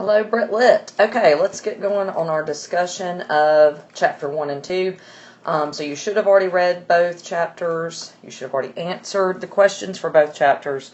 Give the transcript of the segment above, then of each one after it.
Hello, Brit Lit. Okay, let's get going on our discussion of chapter 1 and 2. So you should have already read both chapters. You should have already answered the questions for both chapters.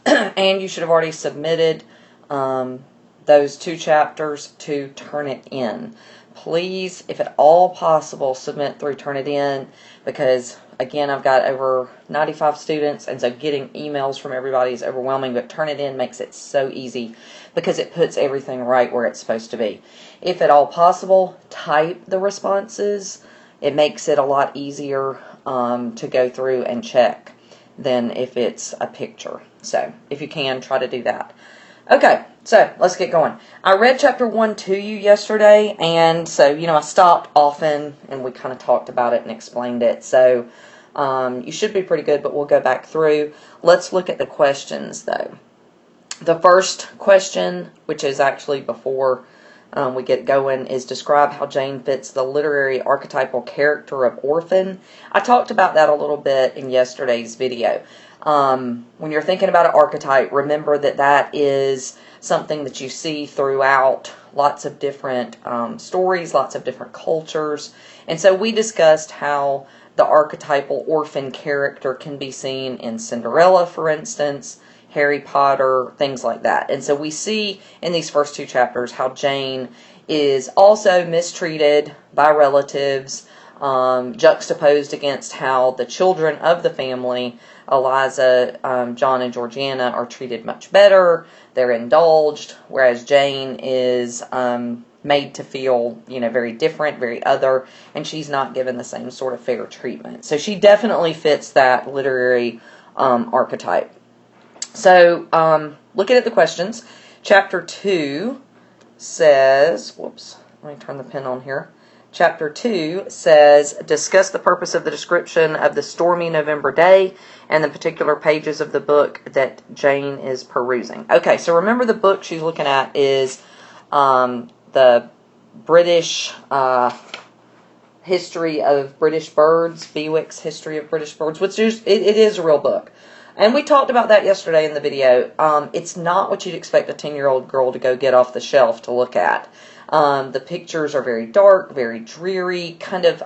And you should have already submitted those 2 chapters to Turnitin. Please, if at all possible, submit through Turnitin because, again, I've got over 95 students, and so getting emails from everybody is overwhelming, but Turnitin makes it so easy because it puts everything right where it's supposed to be. If at all possible, type the responses. It makes it a lot easier to go through and check than if it's a picture. So, if you can, try to do that. Okay, so let's get going. I read chapter 1 to you yesterday, and so, I stopped often, and we kind of talked about it and explained it. So, you should be pretty good, but we'll go back through. Let's look at the questions, though. The first question, which is actually before we get going, is describe how Jane fits the literary archetypal character of orphan. I talked about that a little bit in yesterday's video. When you're thinking about an archetype, remember that that is something that you see throughout lots of different stories, lots of different cultures. And so we discussed how the archetypal orphan character can be seen in Cinderella, for instance, Harry Potter, things like that. And so we see in these first 2 chapters how Jane is also mistreated by relatives, juxtaposed against how the children of the family, Eliza, John, and Georgiana, are treated much better. They're indulged, whereas Jane is made to feel, very different, very other, and she's not given the same sort of fair treatment. So she definitely fits that literary archetype. So, looking at the questions, chapter 2 says, whoops, let me turn the pen on here. Chapter 2 says, discuss the purpose of the description of the stormy November day and the particular pages of the book that Jane is perusing. Okay, so remember the book she's looking at is the British History of British Birds, Bewick's History of British Birds, which is, it is a real book. And we talked about that yesterday in the video. It's not what you'd expect a 10-year-old girl to go get off the shelf to look at. The pictures are very dark, very dreary, kind of,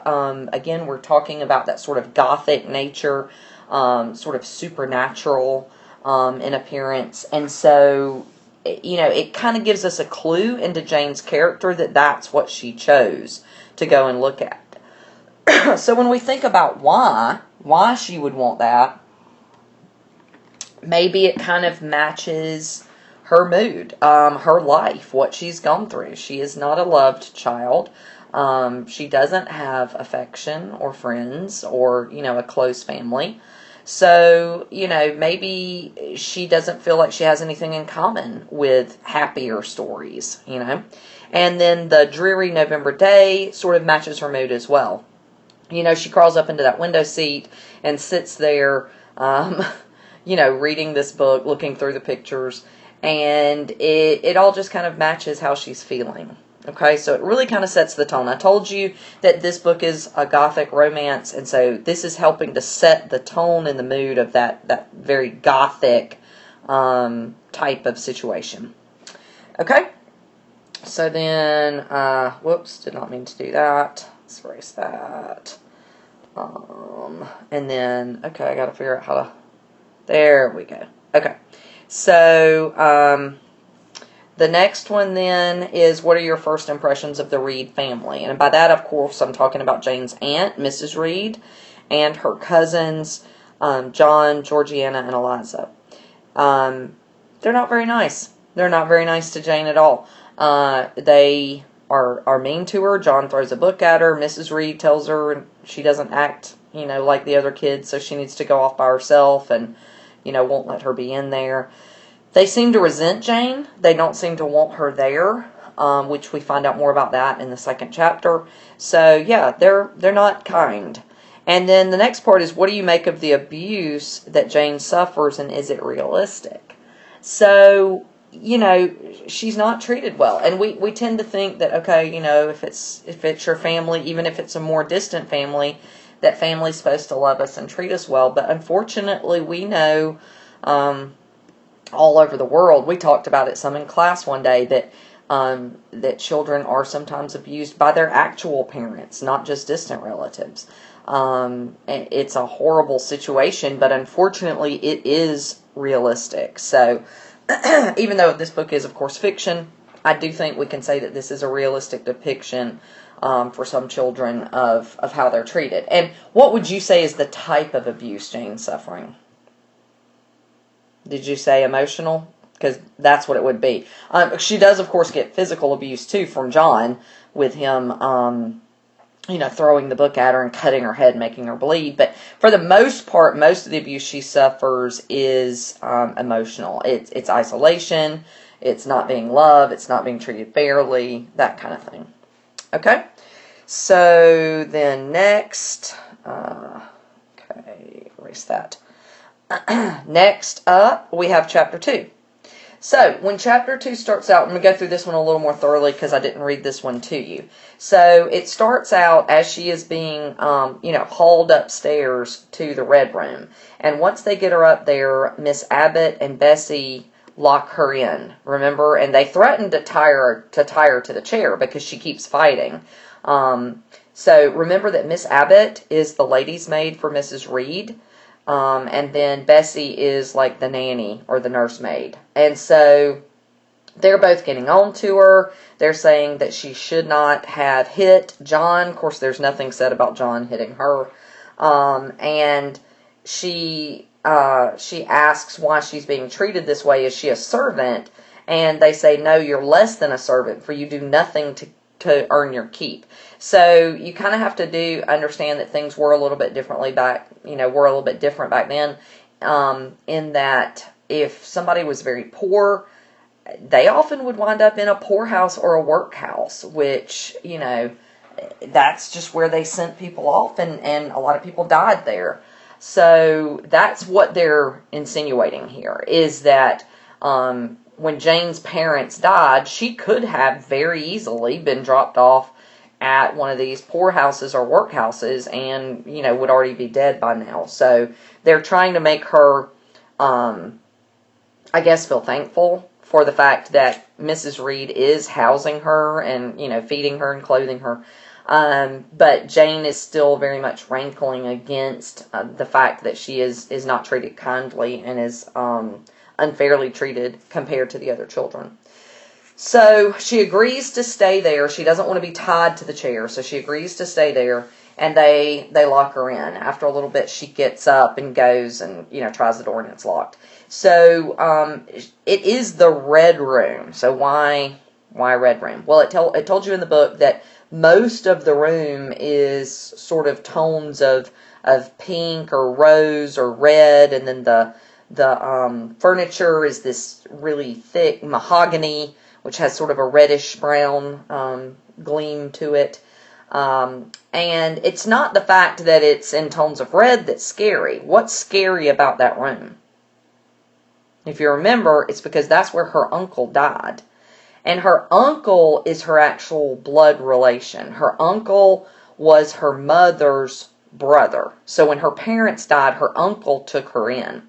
again, we're talking about that sort of Gothic nature, sort of supernatural in appearance. And so, it kind of gives us a clue into Jane's character that that's what she chose to go and look at. So when we think about why she would want that, maybe it kind of matches her mood, her life, what she's gone through. She is not a loved child. She doesn't have affection or friends or, a close family. So, maybe she doesn't feel like she has anything in common with happier stories, And then the dreary November day sort of matches her mood as well. She crawls up into that window seat and sits there, reading this book, looking through the pictures, and it all just kind of matches how she's feeling. Okay, so it really kind of sets the tone. I told you that this book is a Gothic romance, and so this is helping to set the tone and the mood of that very Gothic type of situation. Okay, so then, whoops, did not mean to do that. Let's erase that. And then, okay, I got to figure out how to... There we go. Okay. So, the next one then is, what are your first impressions of the Reed family? And by that, of course, I'm talking about Jane's aunt, Mrs. Reed, and her cousins, John, Georgiana, and Eliza. They're not very nice. They're not very nice to Jane at all. They are mean to her. John throws a book at her. Mrs. Reed tells her she doesn't act, like the other kids, so she needs to go off by herself, and won't let her be in there. They seem to resent Jane. They don't seem to want her there, which we find out more about that in the 2nd chapter. So, yeah, they're not kind. And then the next part is, what do you make of the abuse that Jane suffers, and is it realistic? So, she's not treated well. And we tend to think that, okay, if it's your family, even if it's a more distant family, that family's supposed to love us and treat us well. But unfortunately, we know all over the world, we talked about it some in class one day, that that children are sometimes abused by their actual parents, not just distant relatives. And it's a horrible situation, but unfortunately it is realistic. So even though this book is, of course, fiction, I do think we can say that this is a realistic depiction for some children of how they're treated. And what would you say is the type of abuse Jane's suffering? Did you say emotional? Because that's what it would be. She does, of course, get physical abuse, too, from John, with him, throwing the book at her and cutting her head, making her bleed. But for the most part, most of the abuse she suffers is emotional. It's isolation, it's not being loved, it's not being treated fairly, that kind of thing. Okay? So then next, erase that. Next up, we have chapter 2. So, when chapter 2 starts out, I'm going to go through this one a little more thoroughly because I didn't read this one to you. So, it starts out as she is being, hauled upstairs to the Red Room. And once they get her up there, Miss Abbott and Bessie lock her in, remember? And they threaten to tie her to the chair because she keeps fighting. So, remember that Miss Abbott is the lady's maid for Mrs. Reed. And then Bessie is like the nanny or the nursemaid. And so they're both getting on to her. They're saying that she should not have hit John. Of course, there's nothing said about John hitting her. And she asks why she's being treated this way. Is she a servant? And they say, no, you're less than a servant, for you do nothing to earn your keep. So you kind of have to understand that things were a little bit different back then, in that if somebody was very poor, they often would wind up in a poorhouse or a workhouse, which, that's just where they sent people off, and a lot of people died there. So that's what they're insinuating here, is that when Jane's parents died, she could have very easily been dropped off at one of these poorhouses or workhouses and, would already be dead by now. So they're trying to make her, feel thankful for the fact that Mrs. Reed is housing her and, feeding her and clothing her. But Jane is still very much rankling against the fact that she is not treated kindly and is unfairly treated compared to the other children. So she agrees to stay there. She doesn't want to be tied to the chair, so she agrees to stay there, and they lock her in. After a little bit, she gets up and goes and, tries the door, and it's locked. So it is the Red Room. So why Red Room? Well, it told you in the book that most of the room is sort of tones of pink or rose or red, and then the furniture is this really thick mahogany, which has sort of a reddish brown gleam to it. And it's not the fact that it's in tones of red that's scary. What's scary about that room? If you remember, it's because that's where her uncle died. And her uncle is her actual blood relation. Her uncle was her mother's brother. So when her parents died, her uncle took her in.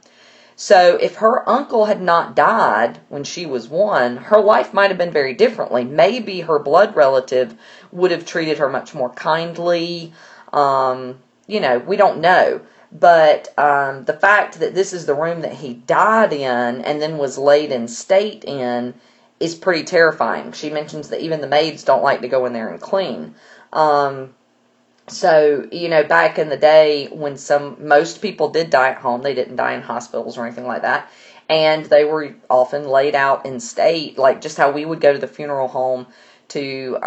So if her uncle had not died when she was 1, her life might have been very differently. Maybe her blood relative would have treated her much more kindly. We don't know. But the fact that this is the room that he died in and then was laid in state in is pretty terrifying. She mentions that even the maids don't like to go in there and clean. So, back in the day when most people did die at home, they didn't die in hospitals or anything like that, and they were often laid out in state, like just how we would go to the funeral home to,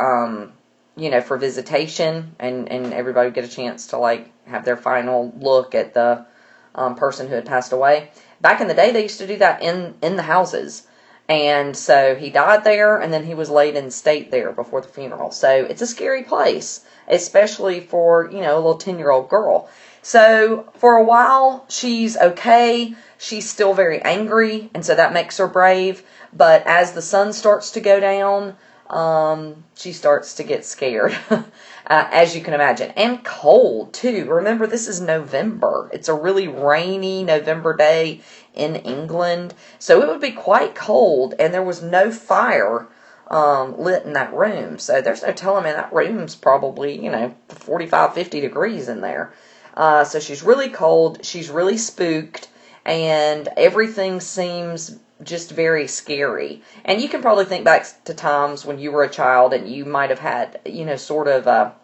for visitation, and everybody would get a chance to, have their final look at the person who had passed away. Back in the day, they used to do that in the houses. And so he died there, and then he was laid in state there before the funeral. So it's a scary place, especially for, a little 10-year-old girl. So for a while, she's okay. She's still very angry, and so that makes her brave. But as the sun starts to go down, she starts to get scared, as you can imagine. And cold, too. Remember, this is November. It's a really rainy November day in England. So it would be quite cold, and there was no fire lit in that room. So there's no telling me that room's probably, 45, 50 degrees in there. So she's really cold, she's really spooked, and everything seems just very scary. And you can probably think back to times when you were a child and you might have had, sort of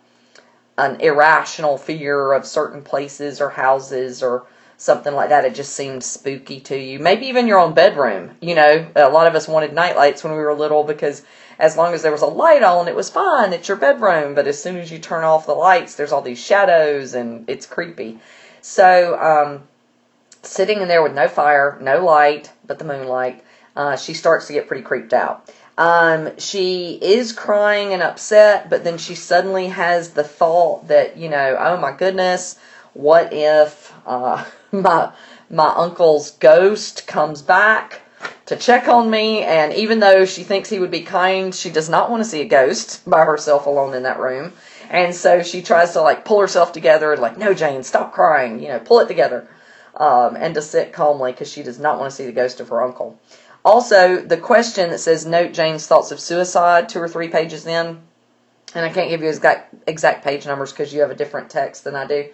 an irrational fear of certain places or houses or something like that. It just seemed spooky to you. Maybe even your own bedroom. A lot of us wanted night lights when we were little because as long as there was a light on, it was fine. It's your bedroom. But as soon as you turn off the lights, there's all these shadows and it's creepy. So, sitting in there with no fire, no light, but the moonlight, she starts to get pretty creeped out. She is crying and upset, but then she suddenly has the thought that, oh my goodness, what if my uncle's ghost comes back to check on me? And even though she thinks he would be kind, she does not want to see a ghost by herself alone in that room. And so she tries to pull herself together and no, Jane, stop crying, pull it together, and to sit calmly because she does not want to see the ghost of her uncle. Also, the question that says, note Jane's thoughts of suicide, 2 or 3 pages in, and I can't give you exact page numbers because you have a different text than I do,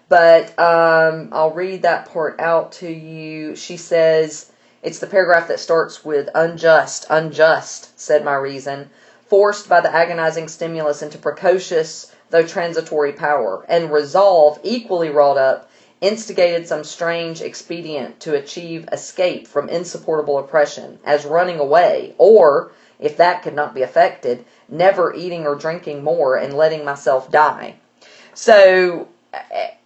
but I'll read that part out to you. She says, it's the paragraph that starts with, unjust, said my reason, forced by the agonizing stimulus into precocious, though transitory power, and resolve, equally wrought up, instigated some strange expedient to achieve escape from insupportable oppression, as running away, or, if that could not be effected, never eating or drinking more and letting myself die. So,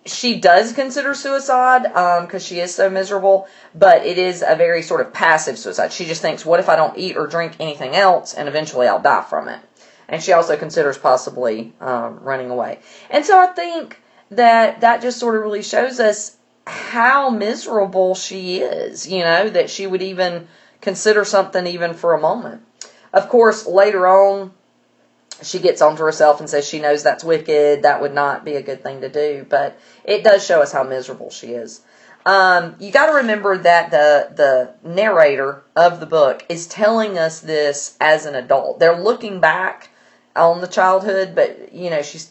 she does consider suicide, because she is so miserable, but it is a very sort of passive suicide. She just thinks, what if I don't eat or drink anything else, and eventually I'll die from it? And she also considers possibly running away. And so I think that just sort of really shows us how miserable she is, that she would even consider something even for a moment. Of course, later on, she gets onto herself and says she knows that's wicked, that would not be a good thing to do, but it does show us how miserable she is. You got to remember that the narrator of the book is telling us this as an adult. They're looking back on the childhood, but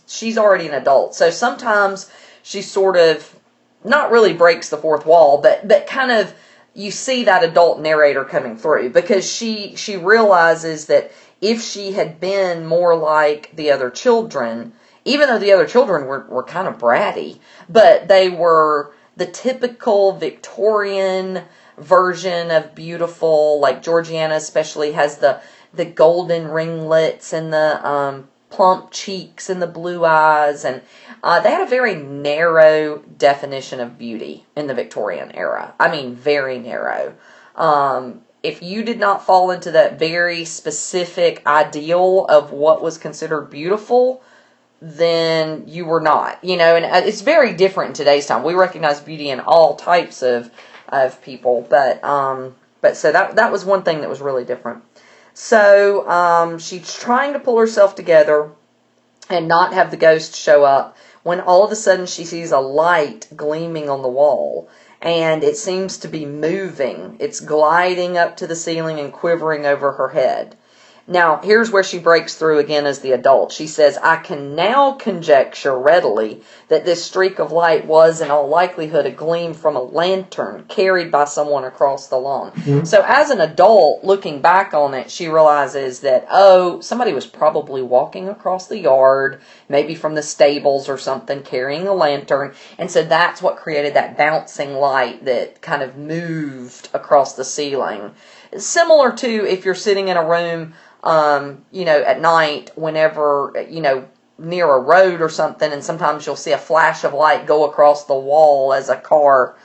she's already an adult. So sometimes she sort of not really breaks the fourth wall, but kind of you see that adult narrator coming through because she realizes that if she had been more like the other children, even though the other children were kind of bratty, but they were the typical Victorian version of beautiful, like Georgiana especially has the golden ringlets and the plump cheeks and the blue eyes. And they had a very narrow definition of beauty in the Victorian era. I mean, very narrow. If you did not fall into that very specific ideal of what was considered beautiful, then you were not. And it's very different in today's time. We recognize beauty in all types of people. But so that was one thing that was really different. So, she's trying to pull herself together and not have the ghost show up when all of a sudden she sees a light gleaming on the wall and it seems to be moving. It's gliding up to the ceiling and quivering over her head. Now, here's where she breaks through again as the adult. She says, I can now conjecture readily that this streak of light was in all likelihood a gleam from a lantern carried by someone across the lawn. Mm-hmm. So as an adult, looking back on it, she realizes that, somebody was probably walking across the yard, maybe from the stables or something, carrying a lantern. And so that's what created that bouncing light that kind of moved across the ceiling. Similar to if you're sitting in a room at night whenever, near a road or something, and sometimes you'll see a flash of light go across the wall as a car,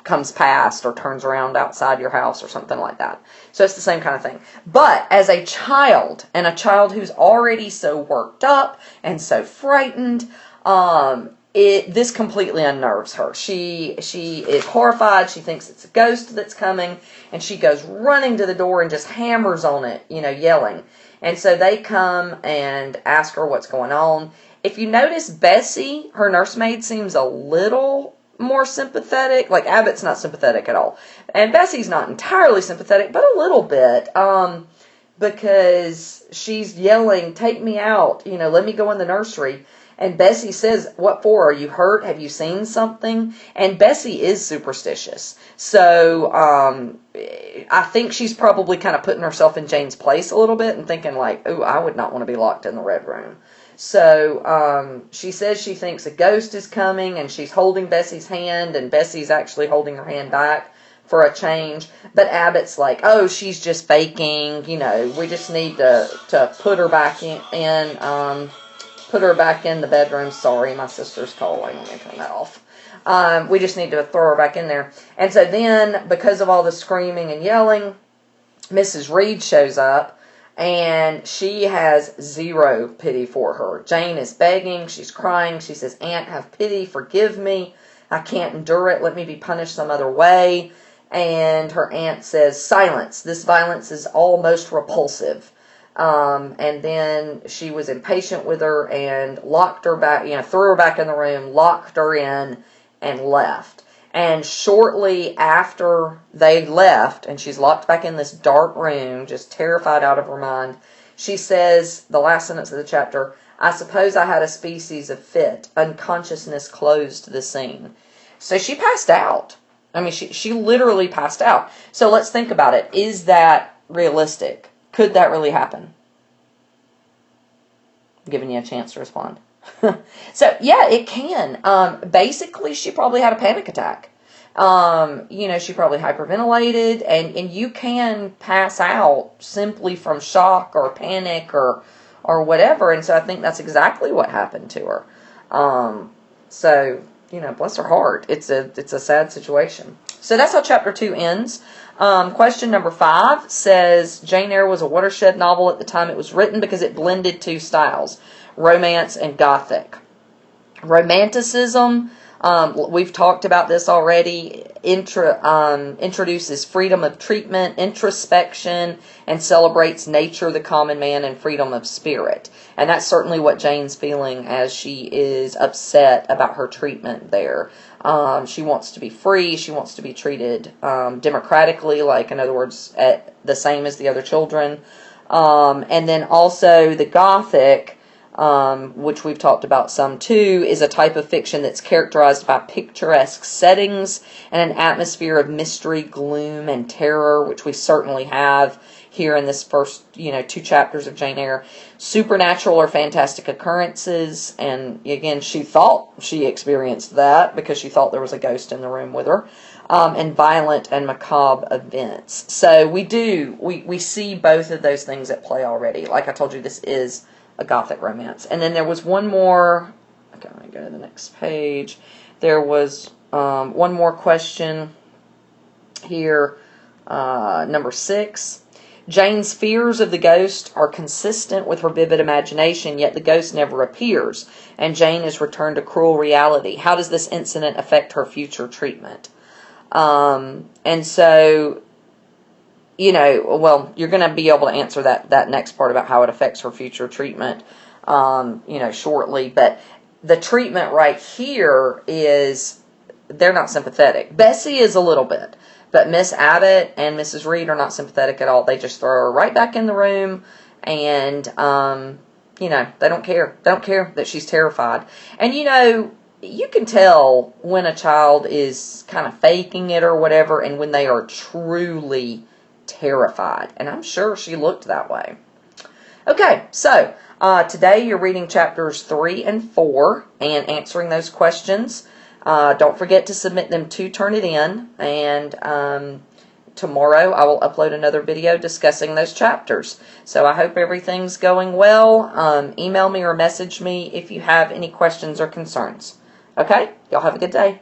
comes past or turns around outside your house or something like that. So it's the same kind of thing. But as a child, and a child who's already so worked up and so frightened, this completely unnerves her. She is horrified. She thinks it's a ghost that's coming, and she goes running to the door and just hammers on it, yelling. And so they come and ask her what's going on. If you notice, Bessie, her nursemaid, seems a little more sympathetic. Like, Abbott's not sympathetic at all. And Bessie's not entirely sympathetic, but a little bit. because she's yelling, "Take me out, let me go in the nursery." And Bessie says, "What for? Are you hurt? Have you seen something?" And Bessie is superstitious. So I think she's probably kind of putting herself in Jane's place a little bit and thinking like, "Oh, I would not want to be locked in the red room." So she says she thinks a ghost is coming, and she's holding Bessie's hand, and Bessie's actually holding her hand back for a change. But Abbott's like, "Oh, she's just faking. We just need to put her back in put her back in the bedroom." Sorry, my sister's calling. Let me turn that off. We just need to throw her back in there. And so then, because of all the screaming and yelling, Mrs. Reed shows up, and she has zero pity for her. Jane is begging. She's crying. She says, "Aunt, have pity. Forgive me. I can't endure it. Let me be punished some other way." And her aunt says, "Silence. This violence is almost repulsive." And then she was impatient with her and locked her back, threw her back in the room, locked her in, and left. And shortly after they left, and she's locked back in this dark room, just terrified out of her mind, she says, the last sentence of the chapter, "I suppose I had a species of fit. Unconsciousness closed the scene." So she passed out. I mean, she literally passed out. So let's think about it. Is that realistic? Could that really happen? I'm giving you a chance to respond. So, yeah, it can. Basically, she probably had a panic attack. She probably hyperventilated, and you can pass out simply from shock or panic or whatever. And so I think that's exactly what happened to her. So, bless her heart. It's a sad situation. So that's how chapter 2 ends. Question number 5 says, Jane Eyre was a watershed novel at the time it was written because it blended two styles, romance and Gothic. Romanticism, we've talked about this already, introduces freedom of treatment, introspection, and celebrates nature, the common man, and freedom of spirit. And that's certainly what Jane's feeling as she is upset about her treatment there. She wants to be free. She wants to be treated democratically, like, in other words, the same as the other children. And then also the Gothic, which we've talked about some too, is a type of fiction that's characterized by picturesque settings and an atmosphere of mystery, gloom, and terror, which we certainly have here in this first, 2 chapters of Jane Eyre. Supernatural or fantastic occurrences, and again, she thought she experienced that because she thought there was a ghost in the room with her, and violent and macabre events. So we see both of those things at play already. Like I told you, this is a Gothic romance. And then there was one more, okay, let me go to the next page. There was one more question here, number 6. Jane's fears of the ghost are consistent with her vivid imagination, yet the ghost never appears, and Jane is returned to cruel reality. How does this incident affect her future treatment? And so, you're going to be able to answer that next part about how it affects her future treatment, shortly. But the treatment right here is, they're not sympathetic. Bessie is a little bit. But Miss Abbott and Mrs. Reed are not sympathetic at all. They just throw her right back in the room, and, they don't care. They don't care that she's terrified. And, you can tell when a child is kind of faking it or whatever, and when they are truly terrified. And I'm sure she looked that way. Okay, so today you're reading chapters 3 and 4 and answering those questions. Don't forget to submit them to Turnitin, and tomorrow I will upload another video discussing those chapters. So I hope everything's going well. Email me or message me if you have any questions or concerns. Okay? Y'all have a good day.